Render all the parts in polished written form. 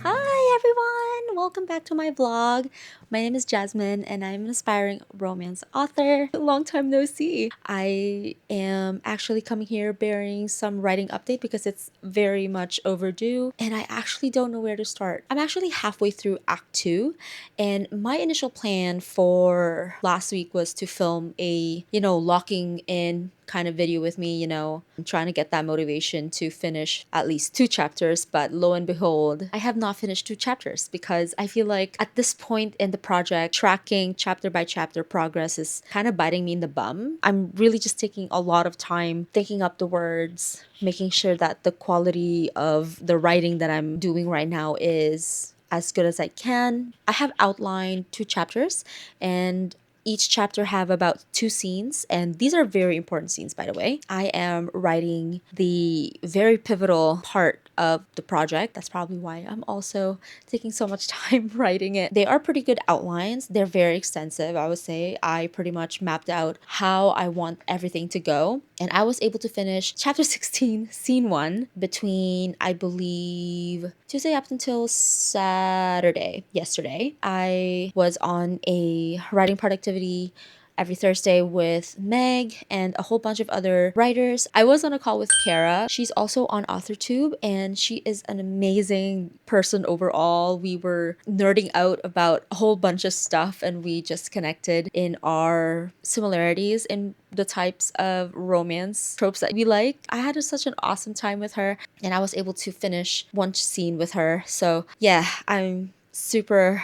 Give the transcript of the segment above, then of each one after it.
Hi everyone! Welcome back to my vlog. My name is Jasmine and I'm an aspiring romance author. Long time no see. I am actually coming here bearing some writing update because it's very much overdue and I actually don't know where to start. I'm actually halfway through Act 2 and my initial plan for last week was to film a, locking in kind of video with me, I'm trying to get that motivation to finish at least 2 chapters, but lo and behold, I have not finished 2 chapters because I feel like at this point in the project, tracking chapter by chapter progress is kind of biting me in the bum. I'm really just taking a lot of time thinking up the words, making sure that the quality of the writing that I'm doing right now is as good as I can. I have outlined 2 chapters and each chapter have about 2 scenes, and these are very important scenes, by the way. I am writing the very pivotal part of the project. That's probably why I'm also taking so much time writing it. They are pretty good outlines. They're very extensive, I would say. I pretty much mapped out how I want everything to go, and I was able to finish chapter 16, scene 1, between, I believe, Tuesday up until Saturday, yesterday. I was on a writing productivity every Thursday with Meg and a whole bunch of other writers. I was on a call with Kara. She's also on AuthorTube and she is an amazing person overall. We were nerding out about a whole bunch of stuff and we just connected in our similarities in the types of romance tropes that we like. I had such an awesome time with her and I was able to finish 1 scene with her. So yeah, I'm super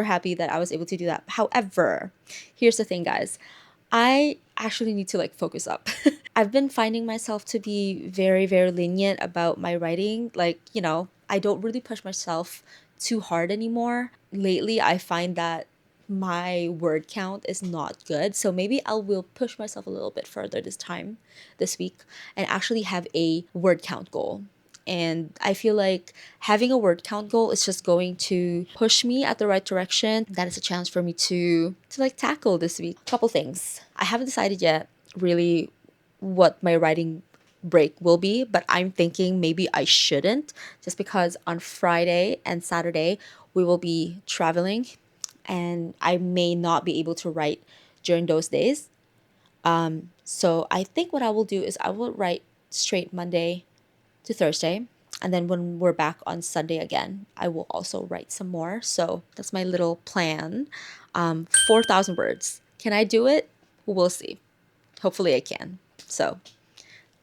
happy that I was able to do that. However, here's the thing, guys. I actually need to focus up. I've been finding myself to be very lenient about my writing. I don't really push myself too hard anymore. Lately, I find that my word count is not good. So maybe I will push myself a little bit further this week, and actually have a word count goal. And I feel like having a word count goal is just going to push me at the right direction. That is a challenge for me to tackle this week. Couple things. I haven't decided yet really what my writing break will be, but I'm thinking maybe I shouldn't, just because on Friday and Saturday we will be traveling and I may not be able to write during those days. So I think what I will do is I will write straight Monday to Thursday. And then when we're back on Sunday again, I will also write some more. So that's my little plan. 4,000 words. Can I do it? We'll see. Hopefully I can. So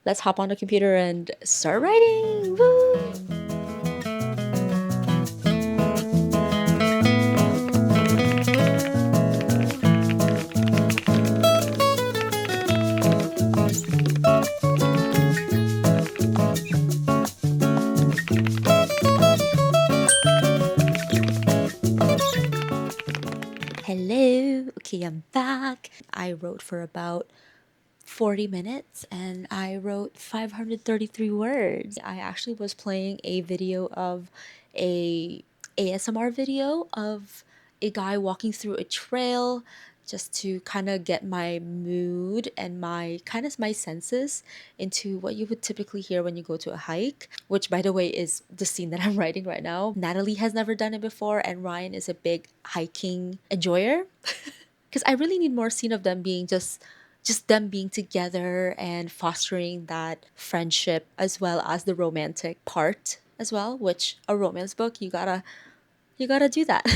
let's hop on the computer and start writing. Woo! Hello. Okay, I'm back. I wrote for about 40 minutes and I wrote 533 words. I actually was playing a video of a ASMR video of a guy walking through a trail just to kind of get my mood and my senses into what you would typically hear when you go to a hike, which by the way is the scene that I'm writing right now. Natalie has never done it before and Ryan is a big hiking enjoyer. Because I really need more scene of them being just them being together and fostering that friendship as well as the romantic part as well, which a romance book you gotta do that.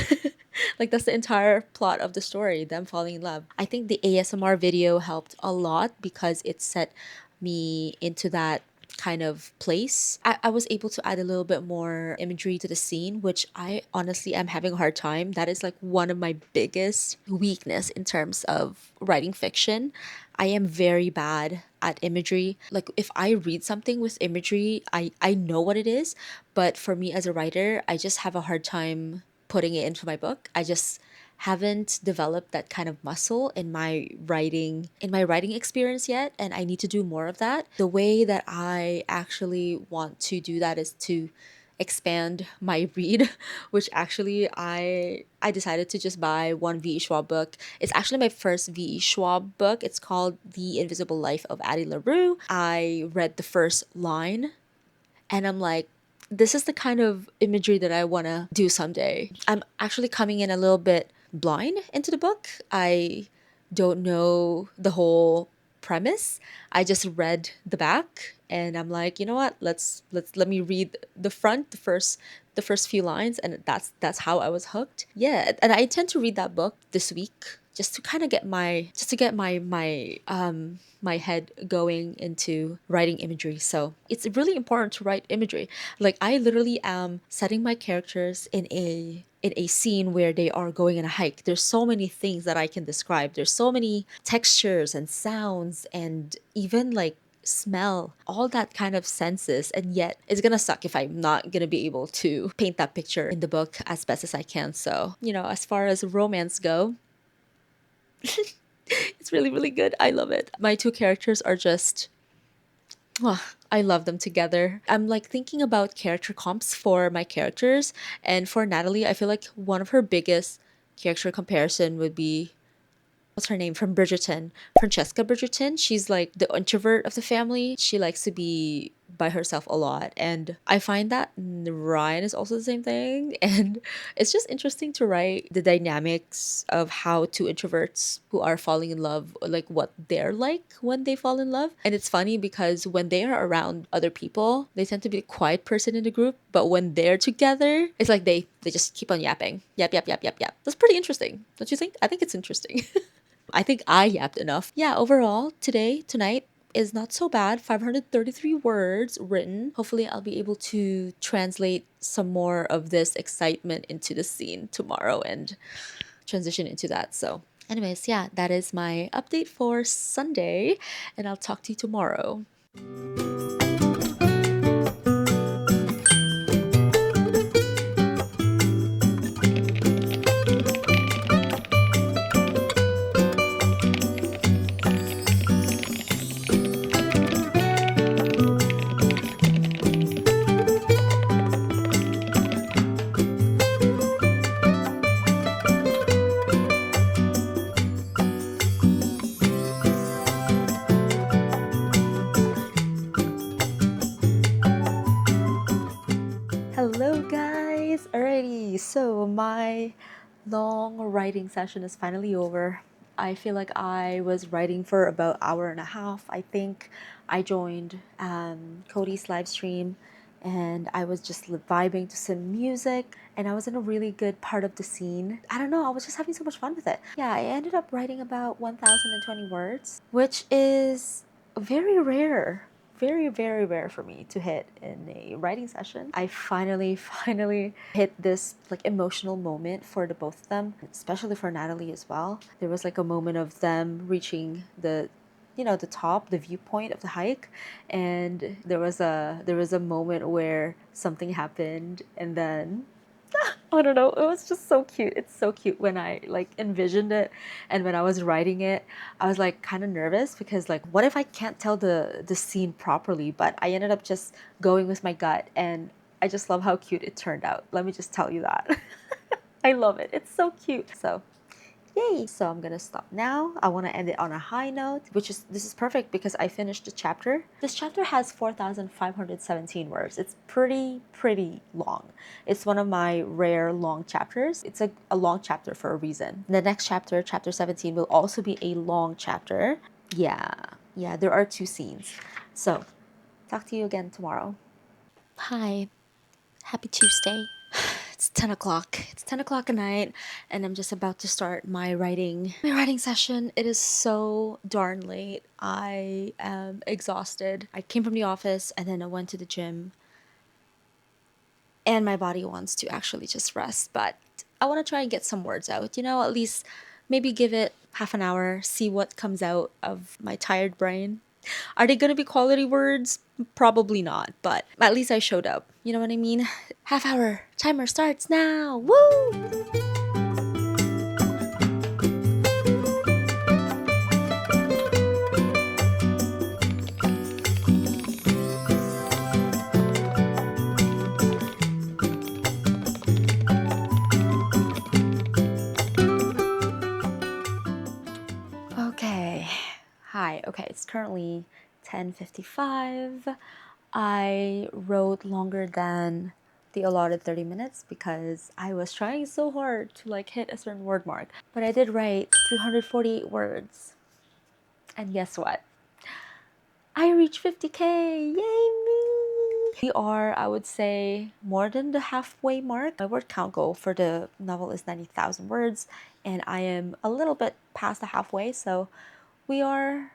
That's the entire plot of the story, them falling in love. I think the ASMR video helped a lot because it set me into that kind of place, I was able to add a little bit more imagery to the scene, which I honestly am having a hard time. That is like one of my biggest weakness in terms of writing fiction. I am very bad at imagery. Like if I read something with imagery, I know what it is, but for me as a writer, I just have a hard time putting it into my book. I just haven't developed that kind of muscle in my writing experience yet, and I need to do more of that. The way that I actually want to do that is to expand my read, which actually I decided to just buy one V.E. Schwab book. It's actually my first V.E. Schwab book. It's called The Invisible Life of Addie LaRue. I read the first line and I'm like, this is the kind of imagery that I want to do someday. I'm actually coming in a little bit blind into the book. I don't know the whole premise. I just read the back and I'm like, you know what? Let me read the front, the first few lines, and that's how I was hooked. Yeah, and I intend to read that book this week just to kind of get my head going into writing imagery. So it's really important to write imagery. Like I literally am setting my characters in a scene where they are going on a hike. There's so many things that I can describe. There's so many textures and sounds and even like smell, all that kind of senses, and yet it's gonna suck if I'm not gonna be able to paint that picture in the book as best as I can. So, as far as romance go, it's really, really good. I love it. My two characters are just, I love them together. I'm like thinking about character comps for my characters, and for Natalie, I feel like one of her biggest character comparison would be, what's her name from Bridgerton? Francesca Bridgerton. She's like the introvert of the family. She likes to be by herself a lot. And I find that Ryan is also the same thing. And it's just interesting to write the dynamics of how two introverts who are falling in love, like what they're like when they fall in love. And it's funny because when they are around other people, they tend to be the quiet person in the group. But when they're together, it's like they just keep on yapping. Yap, yap, yap, yap, yap. That's pretty interesting. Don't you think? I think it's interesting. I think I yapped enough. Yeah, overall, tonight is not so bad. 533 words written. Hopefully, I'll be able to translate some more of this excitement into the scene tomorrow and transition into that. So, anyways, yeah, that is my update for Sunday, and I'll talk to you tomorrow. Hello guys! Alrighty, so my long writing session is finally over. I feel like I was writing for about an hour and a half. I think I joined Cody's live stream and I was just vibing to some music and I was in a really good part of the scene. I don't know, I was just having so much fun with it. Yeah, I ended up writing about 1,020 words, which is very rare, very, very rare for me to hit in a writing session. I finally hit this like emotional moment for the both of them, especially for Natalie as well. There was like a moment of them reaching the top, the viewpoint of the hike, and there was a moment where something happened and then I don't know. It was just so cute. It's so cute when I like envisioned it, and when I was writing it, I was like kind of nervous because like, what if I can't tell the scene properly? But I ended up just going with my gut, and I just love how cute it turned out. Let me just tell you that. I love it. It's so cute. So yay! So I'm gonna stop now. I want to end it on a high note, this is perfect because I finished the chapter. This chapter has 4,517 words. It's pretty long. It's one of my rare long chapters. It's a long chapter for a reason. The next chapter, chapter 17, will also be a long chapter. Yeah, there are 2 scenes. So talk to you again tomorrow. Hi, happy Tuesday. It's 10 o'clock. It's 10 o'clock at night, and I'm just about to start my writing session. It is so darn late. I am exhausted. I came from the office and then I went to the gym, and my body wants to actually just rest, but I want to try and get some words out, at least maybe give it half an hour, see what comes out of my tired brain. Are they going to be quality words? Probably not, but at least I showed up. You know what I mean? Half hour timer starts now. Woo! Okay. Hi. Okay, it's currently 10:55. I wrote longer than the allotted 30 minutes because I was trying so hard to hit a certain word mark. But I did write 348 words. And guess what? I reached 50K. Yay me! We are, I would say, more than the halfway mark. My word count goal for the novel is 90,000 words, and I am a little bit past the halfway, so we are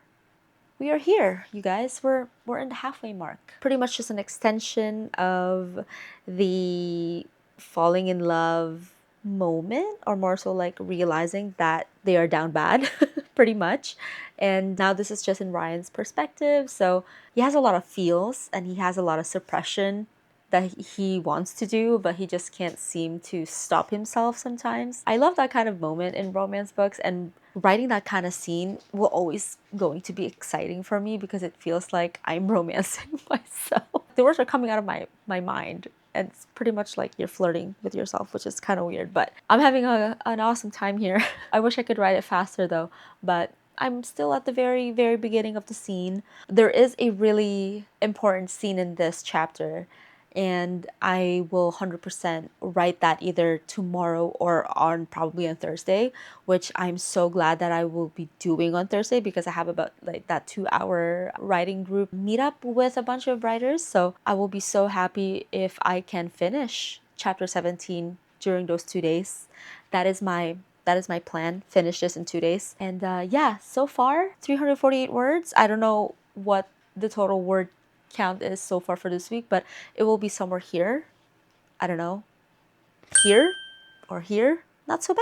here, you guys. We're in the halfway mark. Pretty much just an extension of the falling in love moment, or more so realizing that they are down bad, pretty much. And now this is just in Ryan's perspective. So he has a lot of feels and he has a lot of suppression that he wants to do, but he just can't seem to stop himself sometimes. I love that kind of moment in romance books, and writing that kind of scene will always going to be exciting for me because it feels like I'm romancing myself. The words are coming out of my mind, and it's pretty much like you're flirting with yourself, which is kind of weird, but I'm having an awesome time here. I wish I could write it faster though, but I'm still at the very, very beginning of the scene. There is a really important scene in this chapter, and I will 100% write that either tomorrow or probably on Thursday, which I'm so glad that I will be doing on Thursday because I have about that 2-hour writing group meetup with a bunch of writers. So I will be so happy if I can finish chapter 17 during those 2 days. That is my plan. Finish this in 2 days. And yeah, so far 348 words. I don't know what the total word count is so far for this week, but it will be somewhere here. I don't know, here or here. Not so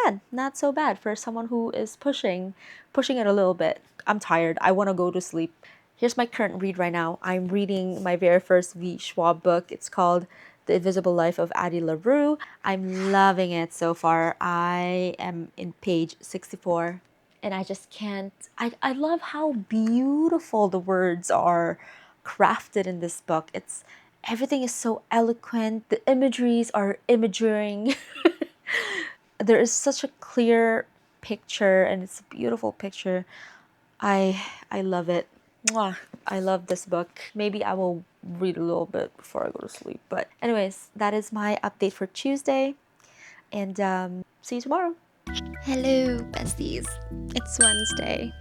bad for someone who is pushing it a little bit. I'm tired. I want to go to sleep. Here's my current read right now. I'm reading my very first V. Schwab book. It's called The Invisible Life of Addie LaRue. I'm loving it so far. I am in page 64. And I just can't, I love how beautiful the words are crafted in this book. Everything is so eloquent. The imageries are imaging. There is such a clear picture, and it's a beautiful picture. I love it. Mwah. I love this book. Maybe I will read a little bit before I go to sleep. But anyways, that is my update for Tuesday. And see you tomorrow. Hello, besties. It's Wednesday.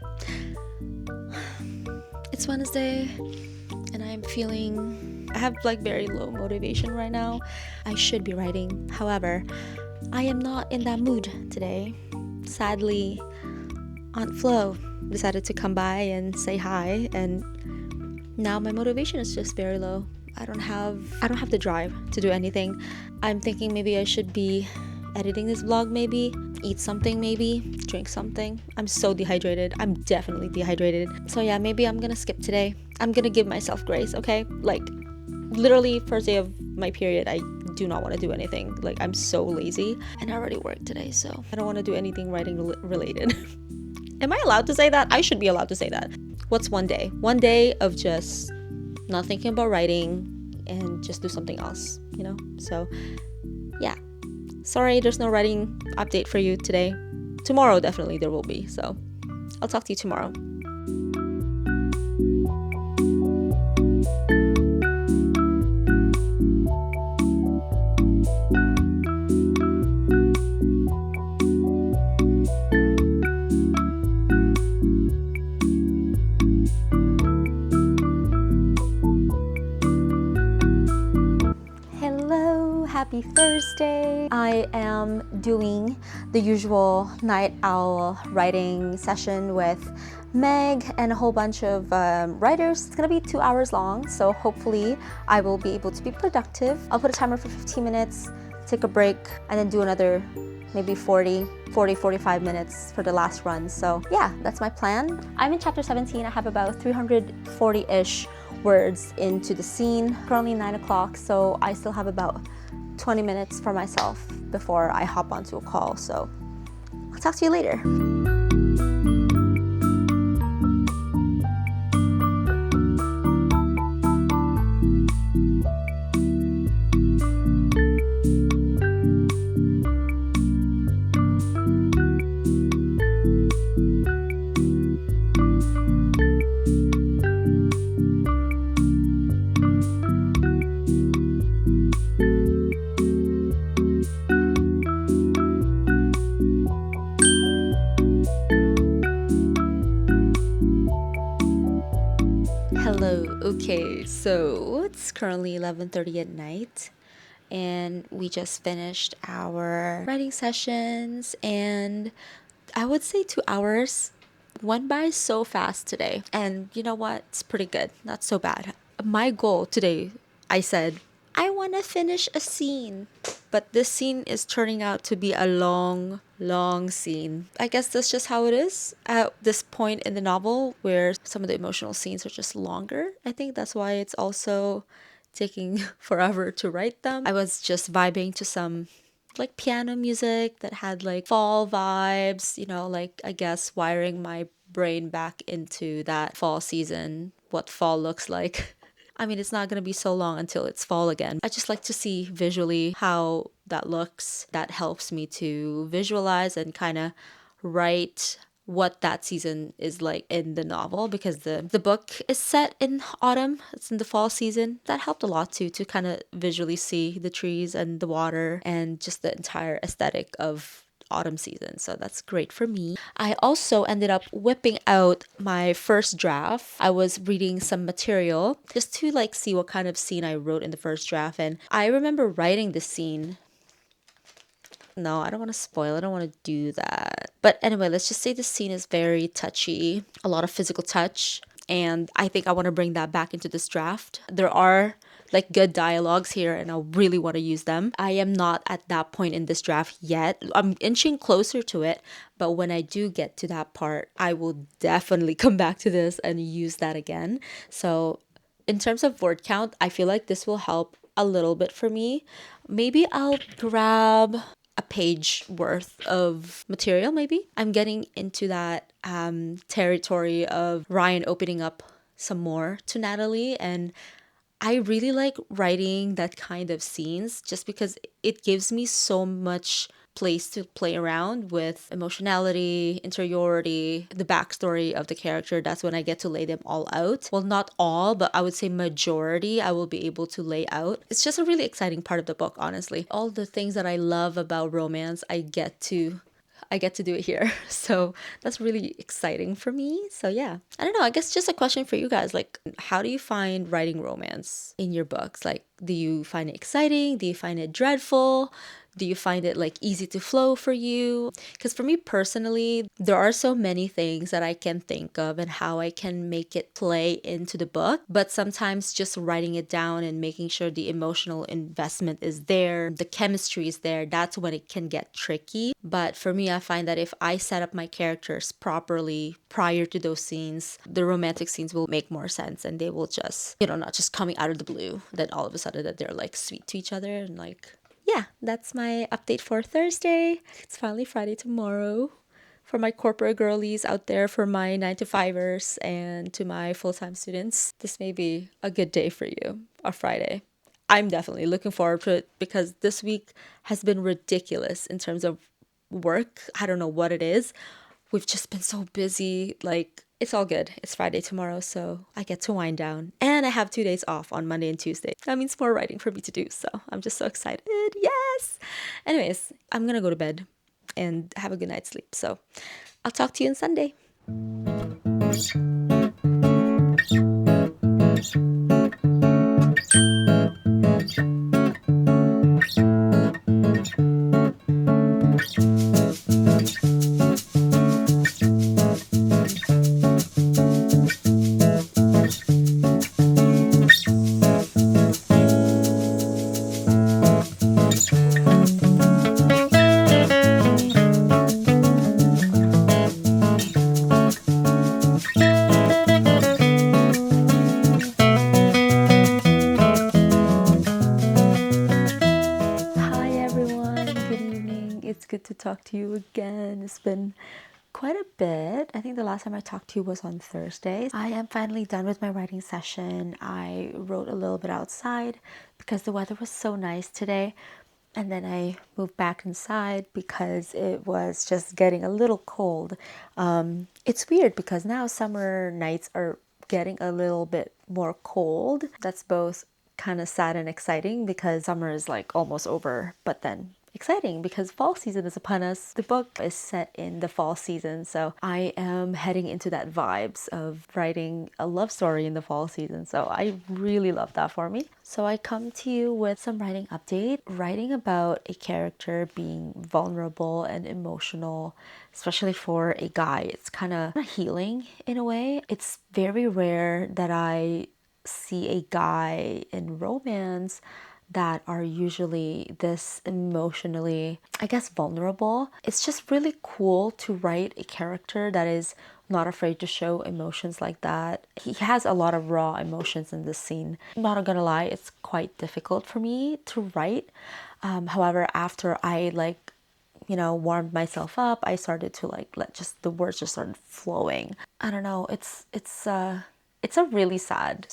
It's Wednesday, and I have very low motivation right now. I should be writing. However, I am not in that mood today. Sadly, Aunt Flo decided to come by and say hi, and now my motivation is just very low. I don't have the drive to do anything. I'm thinking maybe I should be editing this vlog, maybe eat something, maybe drink something. I'm so dehydrated. I'm definitely dehydrated. So yeah, maybe I'm gonna skip today. I'm gonna give myself grace, okay? Literally first day of my period, I do not want to do anything. I'm so lazy, and I already worked today, so I don't want to do anything writing related. Am I allowed to say that? I should be allowed to say that. What's one day? One day of just not thinking about writing and just do something else, So yeah. Sorry, there's no writing update for you today. Tomorrow, definitely there will be. So I'll talk to you tomorrow. happy Thursday. I am doing the usual night owl writing session with Meg and a whole bunch of writers. It's gonna be 2 hours long, so hopefully I will be able to be productive. I'll put a timer for 15 minutes, take a break, and then do another maybe 45 minutes for the last run. So yeah, that's my plan. I'm in chapter 17. I have about 340-ish words into the scene. Currently 9 o'clock, so I still have about 20 minutes for myself before I hop onto a call. So I'll talk to you later. Hello. Okay, so it's currently 11:30 at night and we just finished our writing sessions, and I would say 2 hours went by so fast today. And you know what? It's pretty good. Not so bad. My goal today, I said, I want to finish a scene. But this scene is turning out to be a long, long scene. I guess that's just how it is at this point in the novel, where some of the emotional scenes are just longer. I think that's why it's also taking forever to write them. I was just vibing to some like piano music that had like fall vibes, you know, like I guess wiring my brain back into that fall season, what fall looks like. I mean, it's not going to be so long until it's fall again. I just like to see visually how that looks. That helps me to visualize and kind of write what that season is like in the novel, because the book is set in autumn. It's in the fall season. That helped a lot too, to kind of visually see the trees and the water and just the entire aesthetic of autumn season. So that's great for me. I also ended up whipping out my first draft. I was reading some material just to like see what kind of scene I wrote in the first draft, and I remember writing this scene. No, I don't want to spoil. I don't want to do that. But anyway, let's just say the scene is very touchy, a lot of physical touch. And I think I want to bring that back into this draft. There are like good dialogues here and I really want to use them. I am not at that point in this draft yet. I'm inching closer to it. But when I do get to that part, I will definitely come back to this and use that again. So in terms of word count, I feel like this will help a little bit for me. Maybe I'll grab a page worth of material, maybe. I'm getting into that territory of Ryan opening up some more to Natalie, and I really like writing that kind of scenes just because it gives me so much place to play around with emotionality, interiority, the backstory of the character. That's when I get to lay them all out. Well, not all, but I would say majority I will be able to lay out. It's just a really exciting part of the book, honestly. All the things that I love about romance, I get to do it here. So that's really exciting for me. So yeah, I don't know. I guess just a question for you guys. Like, how do you find writing romance in your books? Like, do you find it exciting? Do you find it dreadful? Do you find it like easy to flow for you? Because for me personally, there are so many things that I can think of and how I can make it play into the book. But sometimes just writing it down and making sure the emotional investment is there, the chemistry is there, that's when it can get tricky. But for me, I find that if I set up my characters properly prior to those scenes, the romantic scenes will make more sense and they will just, you know, not just coming out of the blue, then all of a sudden that they're like sweet to each other and like, yeah, that's my update for Thursday. It's finally Friday tomorrow. For my corporate girlies out there, for my 9-to-5ers, and to my full-time students, this may be a good day for you, a Friday. I'm definitely looking forward to it because this week has been ridiculous in terms of work. I don't know what it is. We've just been so busy. Like, it's all good. It's Friday tomorrow, so I get to wind down. And I have 2 days off on Monday and Tuesday. That means more writing for me to do, so I'm just so excited. Yes! Anyways, I'm gonna go to bed and have a good night's sleep. So I'll talk to you on Sunday. talk to you again. It's been quite a bit. I think the last time I talked to you was on Thursday. I am finally done with my writing session. I wrote a little bit outside because the weather was so nice today. And then I moved back inside because it was just getting a little cold. It's weird because now summer nights are getting a little bit more cold. That's both kind of sad and exciting because summer is like almost over, but then exciting because fall season is upon us. The book is set in the fall season, so I am heading into that vibes of writing a love story in the fall season. So I really love that for me. So I come to you with some writing update, writing about a character being vulnerable and emotional, especially for a guy. It's kind of healing in a way. It's very rare that I see a guy in romance that are usually this emotionally, I guess, vulnerable. It's just really cool to write a character that is not afraid to show emotions like that. He has a lot of raw emotions in this scene. I'm not gonna lie, it's quite difficult for me to write. However, after I warmed myself up, I started to let just the words just started flowing. I don't know, it's a really sad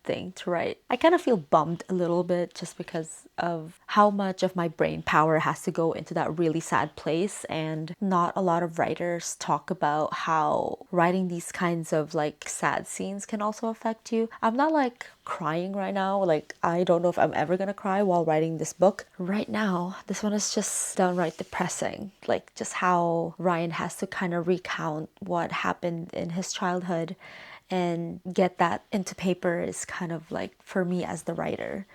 thing to write. I kind of feel bummed a little bit just because of how much of my brain power has to go into that really sad place, and not a lot of writers talk about how writing these kinds of sad scenes can also affect you. I'm not crying right now. I don't know if I'm ever gonna cry while writing this book. Right now, this one is just downright depressing. Just how Ryan has to kind of recount what happened in his childhood and get that into paper is kind of for me as the writer,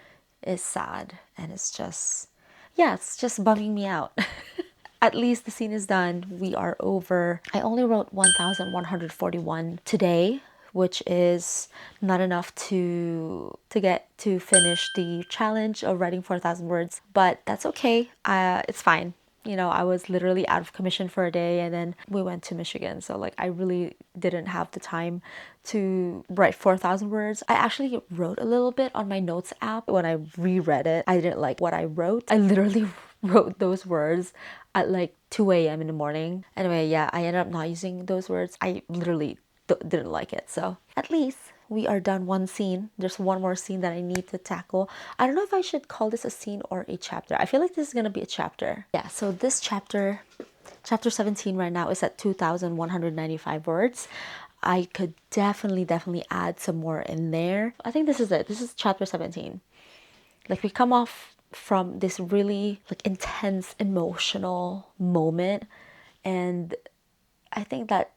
is sad. And it's just, yeah, it's just bumming me out. At least the scene is done. We are over. I only wrote 1,141 today, which is not enough to get to finish the challenge of writing 4,000 words, but that's okay. It's fine. I was literally out of commission for a day, and then we went to Michigan. So I really didn't have the time to write 4,000 words. I actually wrote a little bit on my notes app. When I reread it, I didn't like what I wrote. I literally wrote those words at 2 a.m. in the morning. Anyway, yeah, I ended up not using those words. I literally didn't like it. So at least we are done one scene. There's one more scene that I need to tackle. I don't know if I should call this a scene or a chapter. I feel like this is gonna be a chapter. Yeah, so this chapter 17 right now is at 2,195 words. I could definitely add some more in there. I think this is it. This is chapter 17. We come off from this really intense emotional moment, and I think that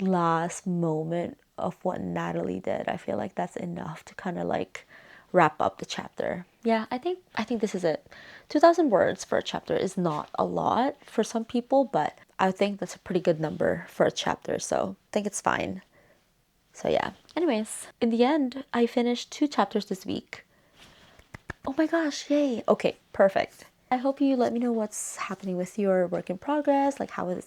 last moment of what Natalie did, I feel like that's enough to kind of wrap up the chapter. Yeah, I think this is it. 2,000 words for a chapter is not a lot for some people, but I think that's a pretty good number for a chapter, so I think it's fine. So yeah. Anyways, in the end, I finished 2 chapters this week. Oh my gosh, yay. Okay, perfect. I hope you let me know what's happening with your work in progress,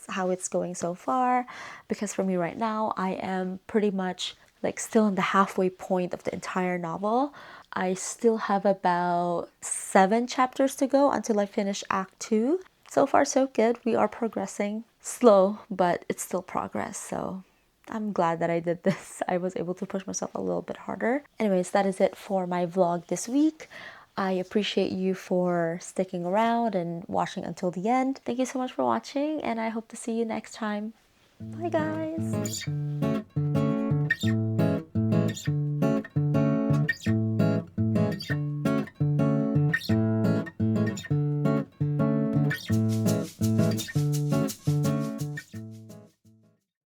how it's going so far, because for me right now, I am pretty much still in the halfway point of the entire novel. I still have about 7 chapters to go until I finish Act 2. So far so good. We are progressing. Slow, but it's still progress. So I'm glad that I did this. I was able to push myself a little bit harder. Anyways, that is it for my vlog this week. I appreciate you for sticking around and watching until the end. Thank you so much for watching, and I hope to see you next time. Bye, guys.